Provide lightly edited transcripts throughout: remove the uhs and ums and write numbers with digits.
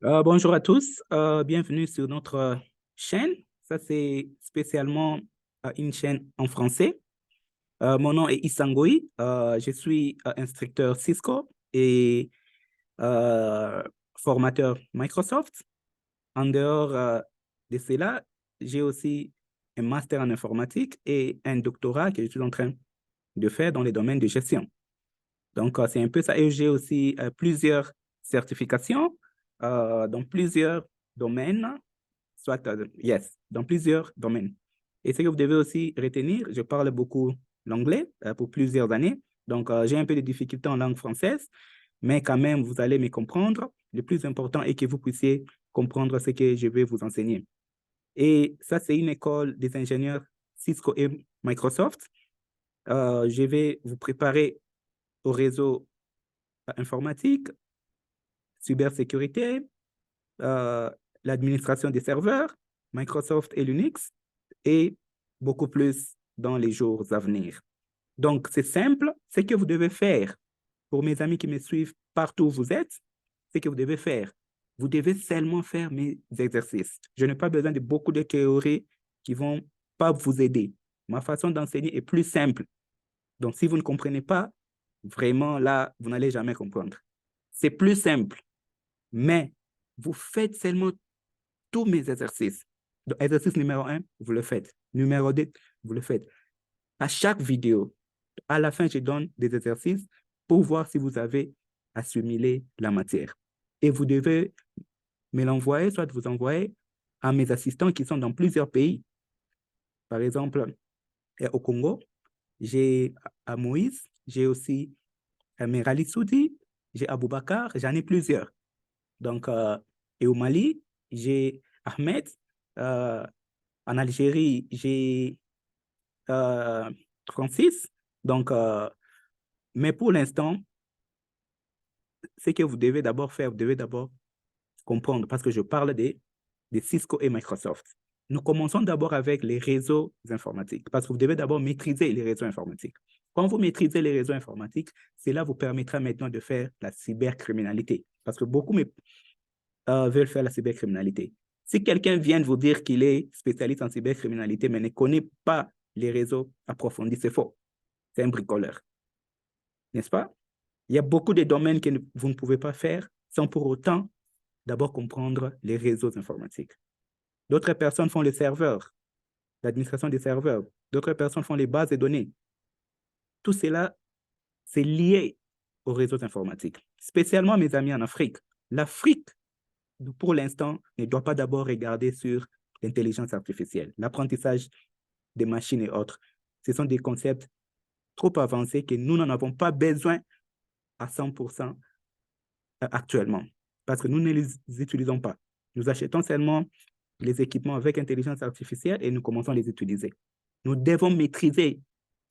Bonjour à tous, bienvenue sur notre chaîne. Ça, c'est spécialement une chaîne en français. Mon nom est Issangoï, je suis instructeur Cisco et euh, formateur Microsoft. En dehors de cela, j'ai aussi un master en informatique et un doctorat que je suis en train de faire dans les domaines de gestion. Donc, c'est un peu ça. Et j'ai aussi plusieurs certifications dans plusieurs domaines, soit, dans plusieurs domaines. Et ce que vous devez aussi retenir, je parle beaucoup l'anglais pour plusieurs années. Donc, j'ai un peu de difficultés en langue française, mais quand même, vous allez me comprendre. Le plus important est que vous puissiez comprendre ce que je vais vous enseigner. Et ça, c'est une école des ingénieurs Cisco et Microsoft. Je vais vous préparer au réseau informatique, cybersécurité, euh, l'administration des serveurs, Microsoft et Linux, et beaucoup plus dans les jours à venir. Donc, c'est simple. Ce que vous devez faire, pour mes amis qui me suivent partout où vous êtes, ce que vous devez faire, vous devez seulement faire mes exercices. Je n'ai pas besoin de beaucoup de théories qui ne vont pas vous aider. Ma façon d'enseigner est plus simple. Donc, si vous ne comprenez pas, vraiment, là, vous n'allez jamais comprendre. C'est plus simple, mais vous faites seulement tous mes exercices. Donc, exercice numéro 1, vous le faites. Numéro 2, vous le faites. À chaque vidéo, à la fin, je donne des exercices pour voir si vous avez assimilé la matière. Et vous devez me l'envoyer, soit vous envoyer à mes assistants qui sont dans plusieurs pays. Par exemple, au Congo, j'ai à Moïse, j'ai aussi Merali Soudi, j'ai Aboubakar, j'en ai plusieurs. Donc, et au Mali, j'ai Ahmed. Euh, En Algérie, j'ai euh, Francis. Donc, mais pour l'instant, ce que vous devez d'abord faire, vous devez d'abord comprendre, parce que je parle des Cisco et Microsoft. Nous commençons d'abord avec les réseaux informatiques, parce que vous devez d'abord maîtriser les réseaux informatiques. Quand vous maîtrisez les réseaux informatiques, cela vous permettra maintenant de faire la cybercriminalité, parce que beaucoup veulent faire la cybercriminalité. Si quelqu'un vient de vous dire qu'il est spécialiste en cybercriminalité, mais ne connaît pas les réseaux approfondis, c'est faux. C'est un bricoleur, n'est-ce pas? Il y a beaucoup de domaines que vous ne pouvez pas faire sans pour autant d'abord comprendre les réseaux informatiques. D'autres personnes font les serveurs, l'administration des serveurs. D'autres personnes font les bases de données. Tout cela, c'est lié aux réseaux informatiques, spécialement mes amis en Afrique. L'Afrique, pour l'instant, ne doit pas d'abord regarder sur l'intelligence artificielle, l'apprentissage des machines et autres. Ce sont des concepts trop avancés que nous n'en avons pas besoin à 100% actuellement, parce que nous ne les utilisons pas. Nous achetons seulement les équipements avec intelligence artificielle et nous commençons à les utiliser. Nous devons maîtriser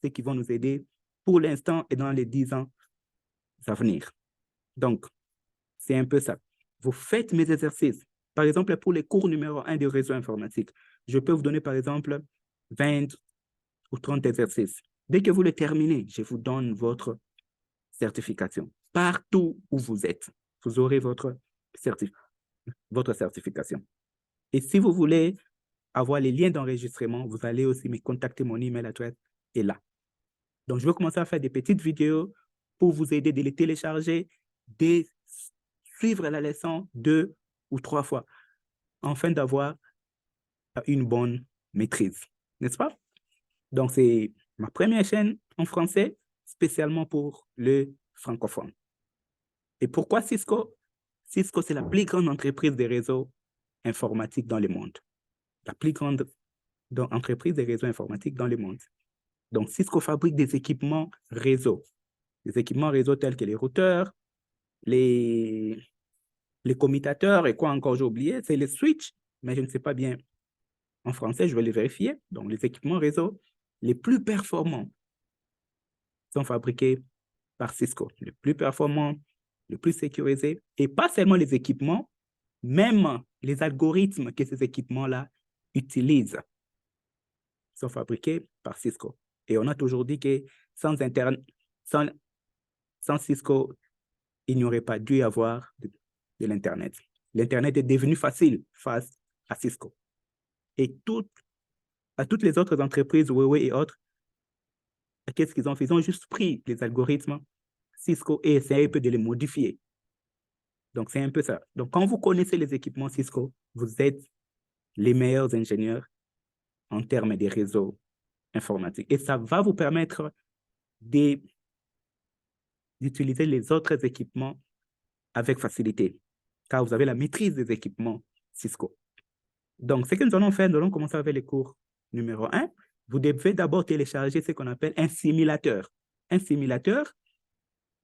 ce qui vont nous aider pour l'instant et dans les 10 ans à venir. Donc, c'est un peu ça. Vous faites mes exercices. Par exemple, pour les cours numéro 1 du réseau informatique, je peux vous donner, par exemple, 20 ou 30 exercices. Dès que vous les terminez, je vous donne votre certification. Partout où vous êtes, vous aurez votre certification. Et si vous voulez avoir les liens d'enregistrement, vous allez aussi me contacter. Mon email adresse est là. Donc, je vais commencer à faire des petites vidéos pour vous aider de les télécharger, de suivre la leçon 2 ou 3 fois, afin d'avoir une bonne maîtrise. N'est-ce pas? Donc, c'est ma première chaîne en français, spécialement pour le francophone. Et pourquoi Cisco? Cisco, c'est la plus grande entreprise des réseaux informatiques dans le monde. La plus grande entreprise des réseaux informatiques dans le monde. Donc, Cisco fabrique des équipements réseau. Des équipements réseau tels que les routeurs, les, les commutateurs et quoi encore j'ai oublié, c'est les switches, mais je ne sais pas bien en français, je vais les vérifier. Donc, les équipements réseau les plus performants sont fabriqués par Cisco. Les plus performants, les plus sécurisés, et pas seulement les équipements, même les algorithmes que ces équipements-là utilisent sont fabriqués par Cisco. Et on a toujours dit que sans, sans, sans Cisco, il n'y aurait pas dû y avoir de l'Internet. l'Internet est devenu facile face à Cisco. Et à toutes les autres entreprises, Huawei et autres, qu'est-ce qu'ils ont fait? Ils ont juste pris les algorithmes Cisco et essayé un peu de les modifier. Donc, c'est un peu ça. Donc, quand vous connaissez les équipements Cisco, vous êtes les meilleurs ingénieurs en termes des réseaux informatiques. Et ça va vous permettre d'utiliser les autres équipements avec facilité, car vous avez la maîtrise des équipements Cisco. Donc, ce que nous allons faire, nous allons commencer avec les cours numéro 1. Vous devez d'abord télécharger ce qu'on appelle un simulateur. Un simulateur,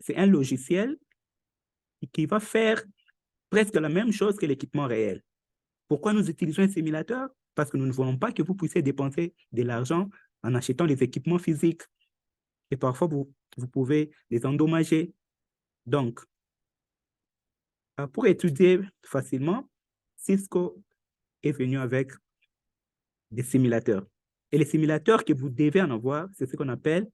c'est un logiciel qui va faire presque la même chose que l'équipement réel. Pourquoi nous utilisons un simulateur? Parce que nous ne voulons pas que vous puissiez dépenser de l'argent en achetant des équipements physiques. Et parfois, vous pouvez les endommager. Donc, pour étudier facilement, Cisco est venu avec des simulateurs. Et les simulateurs que vous devez en avoir, c'est ce qu'on appelle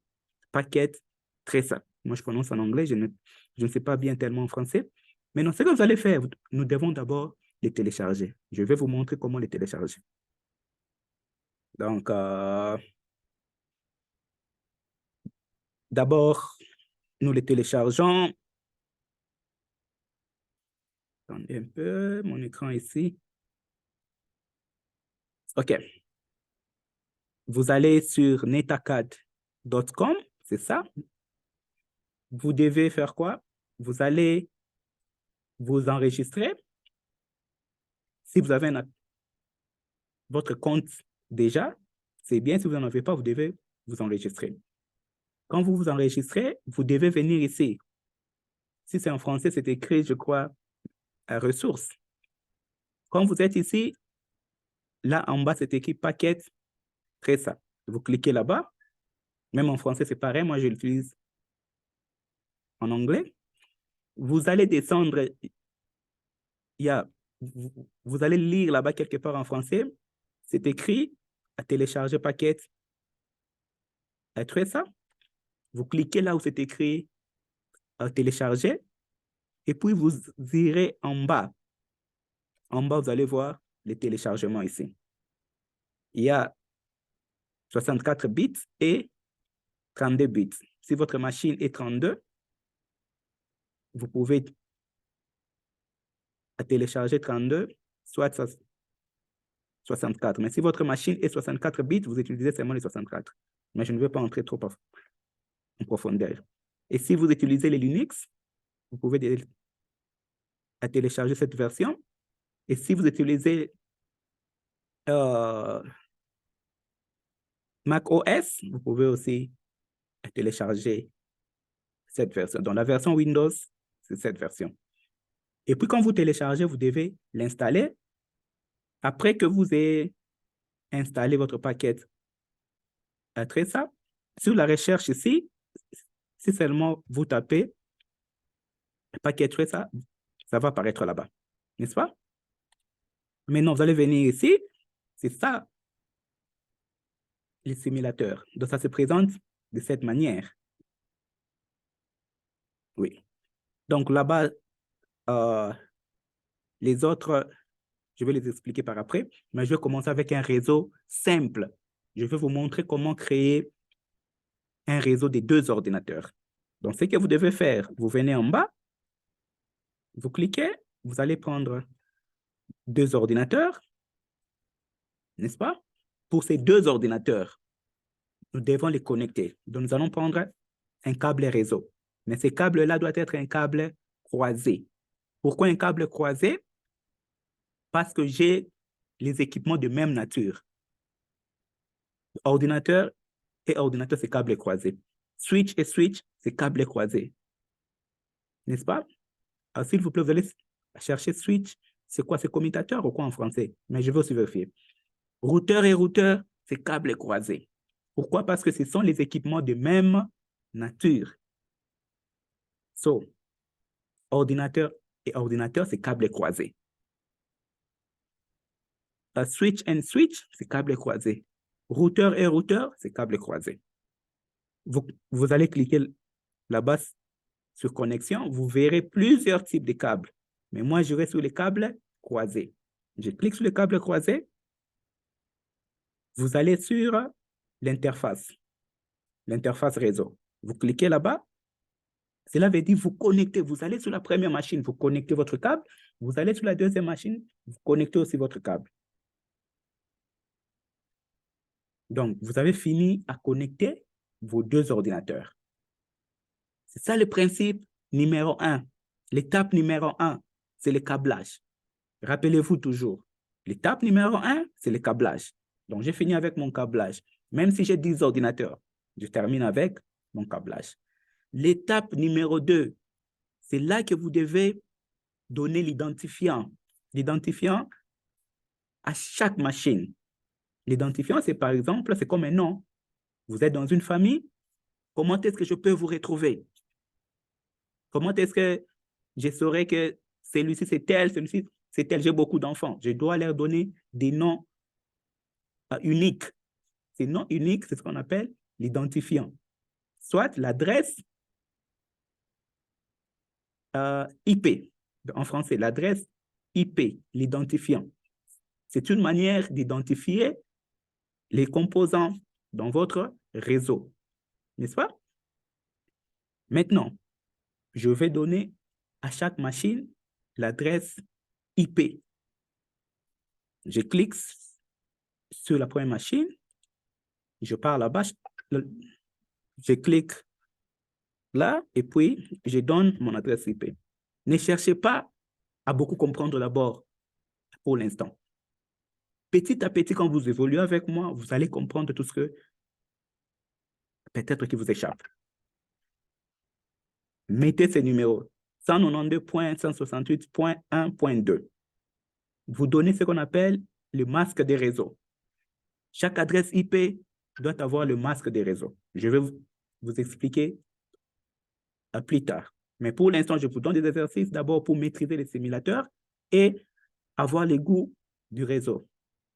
Packet Tracer. Moi, je prononce en anglais, je ne sais pas bien tellement en français. Mais non, ce que vous allez faire, nous devons d'abord les télécharger. Je vais vous montrer comment les télécharger. Donc, d'abord, nous les téléchargeons. Attendez un peu, mon écran ici. OK. Vous allez sur netacad.com, c'est ça. Vous devez faire quoi? Vous allez vous enregistrer. Si vous avez votre compte déjà, c'est bien. Si vous n'en avez pas, vous devez vous enregistrer. Quand vous vous enregistrez, vous devez venir ici. Si c'est en français, c'est écrit, je crois, à ressources. Quand vous êtes ici, là en bas, c'est écrit Packet Tracer. Vous cliquez là-bas. Même en français, c'est pareil. Moi, je l'utilise en anglais. Vous allez descendre. Vous allez lire là-bas quelque part en français. C'est écrit à télécharger Packet Tracer. Vous cliquez là où c'est écrit à télécharger. Et puis, vous irez en bas. En bas, vous allez voir les téléchargements ici. Il y a 64 bits et 32 bits. Si votre machine est 32, vous pouvez télécharger 32, soit 64. Mais si votre machine est 64 bits, vous utilisez seulement les 64. Mais je ne veux pas entrer trop en profondeur. Et si vous utilisez les Linux, vous pouvez télécharger cette version. Et si vous utilisez Mac OS, vous pouvez aussi télécharger cette version. Donc, la version Windows, c'est cette version. Et puis, quand vous téléchargez, vous devez l'installer. Après que vous ayez installé votre paquet Tracer, sur la recherche ici, si seulement vous tapez paquet Tracer, ça va apparaître là-bas, n'est-ce pas? Maintenant, vous allez venir ici, c'est ça, les simulateurs. Donc, ça se présente de cette manière. Oui. Donc, là-bas, les autres, je vais les expliquer par après, mais je vais commencer avec un réseau simple. Je vais vous montrer comment créer un réseau de 2 ordinateurs. Donc, ce que vous devez faire, vous venez en bas, vous cliquez, vous allez prendre 2 ordinateurs, n'est-ce pas? Pour ces 2 ordinateurs, nous devons les connecter. Donc, nous allons prendre un câble réseau. Mais ce câble-là doit être un câble croisé. Pourquoi un câble croisé? Parce que j'ai les équipements de même nature. Ordinateur et ordinateur, c'est câble croisé. Switch et switch, c'est câble croisé. N'est-ce pas? Alors, s'il vous plaît, vous allez chercher switch. C'est quoi? C'est commutateur ou quoi en français? Mais je vais aussi vérifier. Routeur et routeur, c'est câble croisé. Pourquoi? Parce que ce sont les équipements de même nature. So, ordinateur et ordinateur, c'est câble croisé. Switch and switch, c'est câble croisé. Routeur et routeur, c'est câble croisé. Vous allez cliquer là-bas sur connexion, vous verrez plusieurs types de câbles. Mais moi, je vais sur les câbles croisé. Je clique sur le câble croisé. Vous allez sur l'interface réseau. Vous cliquez là-bas. Cela veut dire vous connectez. Vous allez sur la première machine, vous connectez votre câble. Vous allez sur la deuxième machine, vous connectez aussi votre câble. Donc, vous avez fini à connecter vos deux ordinateurs. C'est ça le principe numéro 1. L'étape numéro 1, c'est le câblage. Rappelez-vous toujours, l'étape numéro 1, c'est le câblage. Donc, j'ai fini avec mon câblage. Même si j'ai 10 ordinateurs, je termine avec mon câblage. L'étape numéro 2, c'est là que vous devez donner l'identifiant. L'identifiant à chaque machine. L'identifiant, c'est par exemple, c'est comme un nom. Vous êtes dans une famille, comment est-ce que je peux vous retrouver? Comment est-ce que je saurais que celui-ci c'est tel, celui-ci c'est tel? J'ai beaucoup d'enfants. Je dois leur donner des noms uniques. Ces noms uniques, c'est ce qu'on appelle l'identifiant. Soit l'adresse IP. En français, l'adresse IP, l'identifiant. C'est une manière d'identifier les composants dans votre réseau. N'est-ce pas? Maintenant, je vais donner à chaque machine l'adresse IP. Je clique sur la première machine, je pars là-bas, je clique là et puis je donne mon adresse IP. Ne cherchez pas à beaucoup comprendre d'abord pour l'instant. Petit à petit, quand vous évoluez avec moi, vous allez comprendre tout ce que peut-être qui vous échappe. Mettez ces numéros 192.168.1.2. Vous donnez ce qu'on appelle le masque des réseaux. Chaque adresse IP doit avoir le masque des réseaux. Je vais vous expliquer plus tard. Mais pour l'instant, je vous donne des exercices d'abord pour maîtriser les simulateurs et avoir les goûts du réseau.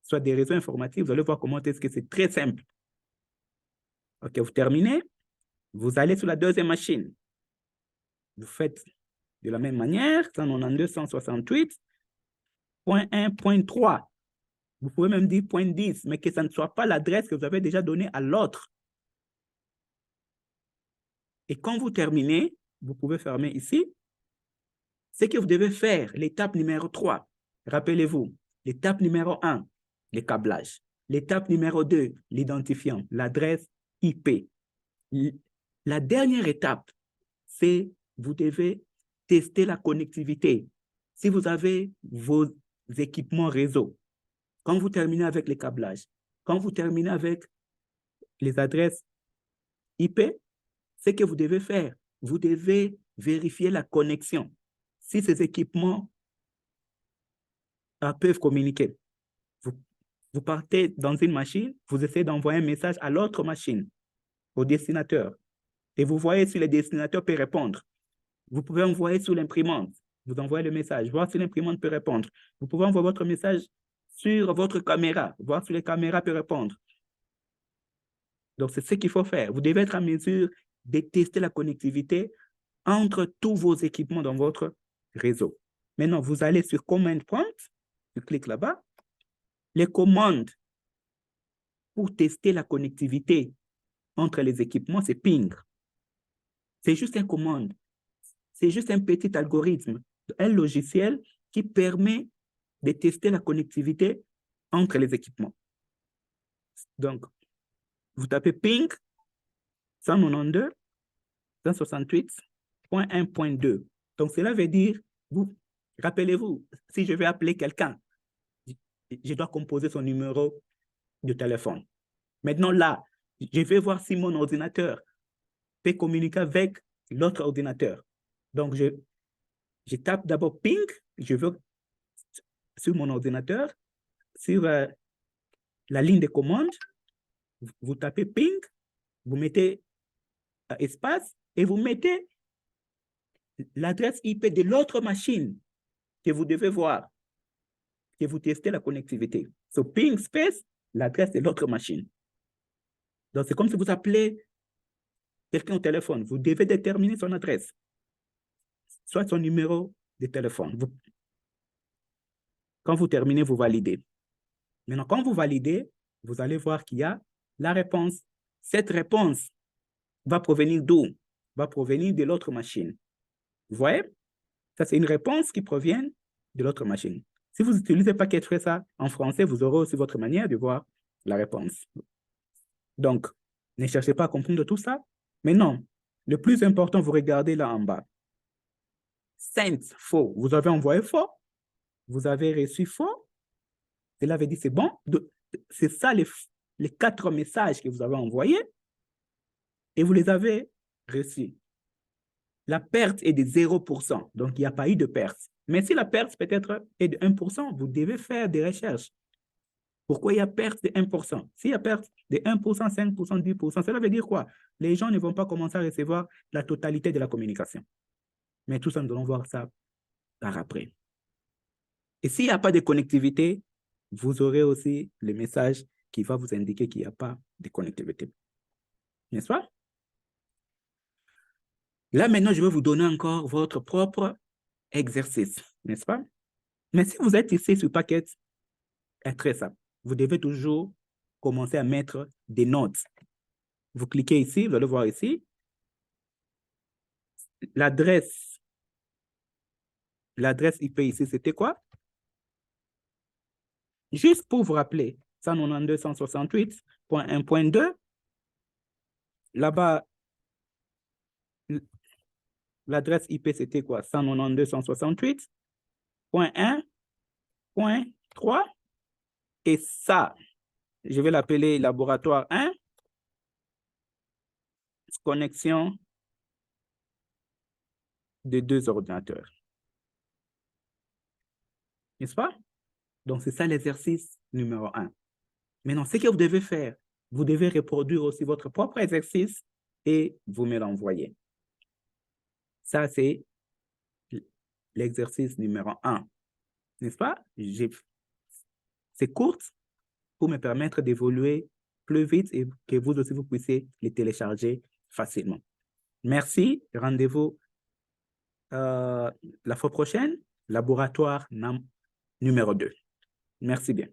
Soit des réseaux informatiques, vous allez voir comment est-ce que c'est très simple. OK, vous terminez. Vous allez sur la deuxième machine. Vous faites de la même manière, 192.168.1.3. Vous pouvez même dire .10, mais que ça ne soit pas l'adresse que vous avez déjà donnée à l'autre. Et quand vous terminez, vous pouvez fermer ici. Ce que vous devez faire, l'étape numéro 3, rappelez-vous, l'étape numéro 1, le câblage. L'étape numéro 2, l'identifiant, l'adresse IP. La dernière étape, c'est vous devez tester la connectivité. Si vous avez vos équipements réseau, quand vous terminez avec les câblages, quand vous terminez avec les adresses IP, ce que vous devez faire, vous devez vérifier la connexion. Si ces équipements peuvent communiquer. Vous partez dans une machine, vous essayez d'envoyer un message à l'autre machine, au destinateur. Et vous voyez si le destinateur peut répondre. Vous pouvez envoyer sur l'imprimante. Vous envoyez le message, voir si l'imprimante peut répondre. Vous pouvez envoyer votre message sur votre caméra, voir si la caméra peut répondre. Donc, c'est ce qu'il faut faire. Vous devez être en mesure de tester la connectivité entre tous vos équipements dans votre réseau. Maintenant, vous allez sur Command Prompt, vous cliquez là-bas. Les commandes pour tester la connectivité entre les équipements, c'est ping. C'est juste une commande. C'est juste un petit algorithme, un logiciel qui permet de tester la connectivité entre les équipements. Donc, vous tapez ping 192.168.1.2. Donc, cela veut dire, rappelez-vous, si je vais appeler quelqu'un, je dois composer son numéro de téléphone. Maintenant, là, je vais voir si mon ordinateur peut communiquer avec l'autre ordinateur. Donc, je tape d'abord ping, je veux sur mon ordinateur, sur la ligne de commande, vous tapez ping, vous mettez espace et vous mettez l'adresse IP de l'autre machine que vous devez voir, que vous testez la connectivité. So, ping space, l'adresse de l'autre machine. Donc, c'est comme si vous appelez quelqu'un au téléphone. Vous devez déterminer son adresse, soit son numéro de téléphone. Quand vous terminez, vous validez. Maintenant, quand vous validez, vous allez voir qu'il y a la réponse. Cette réponse va provenir d'où? Va provenir de l'autre machine. Vous voyez? Ça, c'est une réponse qui provient de l'autre machine. Si vous n'utilisez pas Ketresa en français, vous aurez aussi votre manière de voir la réponse. Donc, ne cherchez pas à comprendre tout ça. Mais non, le plus important, vous regardez là en bas. Sent, faux. Vous avez envoyé faux. Vous avez reçu faux. Cela veut dire c'est bon. C'est ça les 4 messages que vous avez envoyés et vous les avez reçus. La perte est de 0%, donc il n'y a pas eu de perte. Mais si la perte peut-être est de 1%, vous devez faire des recherches. Pourquoi il y a perte de 1%? S'il y a perte de 1%, 5%, 10%, cela veut dire quoi? Les gens ne vont pas commencer à recevoir la totalité de la communication. Mais tout ça, nous allons voir ça par après. Et s'il n'y a pas de connectivité, vous aurez aussi le message qui va vous indiquer qu'il n'y a pas de connectivité. N'est-ce pas? Là, maintenant, je vais vous donner encore votre propre exercice, n'est-ce pas? Mais si vous êtes ici sur Packet, c'est très simple. Vous devez toujours commencer à mettre des notes. Vous cliquez ici, vous allez voir ici. L'adresse IP ici, c'était quoi? Juste pour vous rappeler, 192.168.1.2. Là-bas, l'adresse IP, c'était quoi? 192.168.1.3. Et ça, je vais l'appeler laboratoire 1. Connexion de 2 ordinateurs. N'est-ce pas? Donc, c'est ça l'exercice numéro 1. Maintenant, ce que vous devez faire, vous devez reproduire aussi votre propre exercice et vous me l'envoyer. Ça, c'est l'exercice numéro 1. N'est-ce pas? C'est court pour me permettre d'évoluer plus vite et que vous aussi, vous puissiez les télécharger facilement. Merci. Rendez-vous la fois prochaine, laboratoire numéro 2. Merci bien.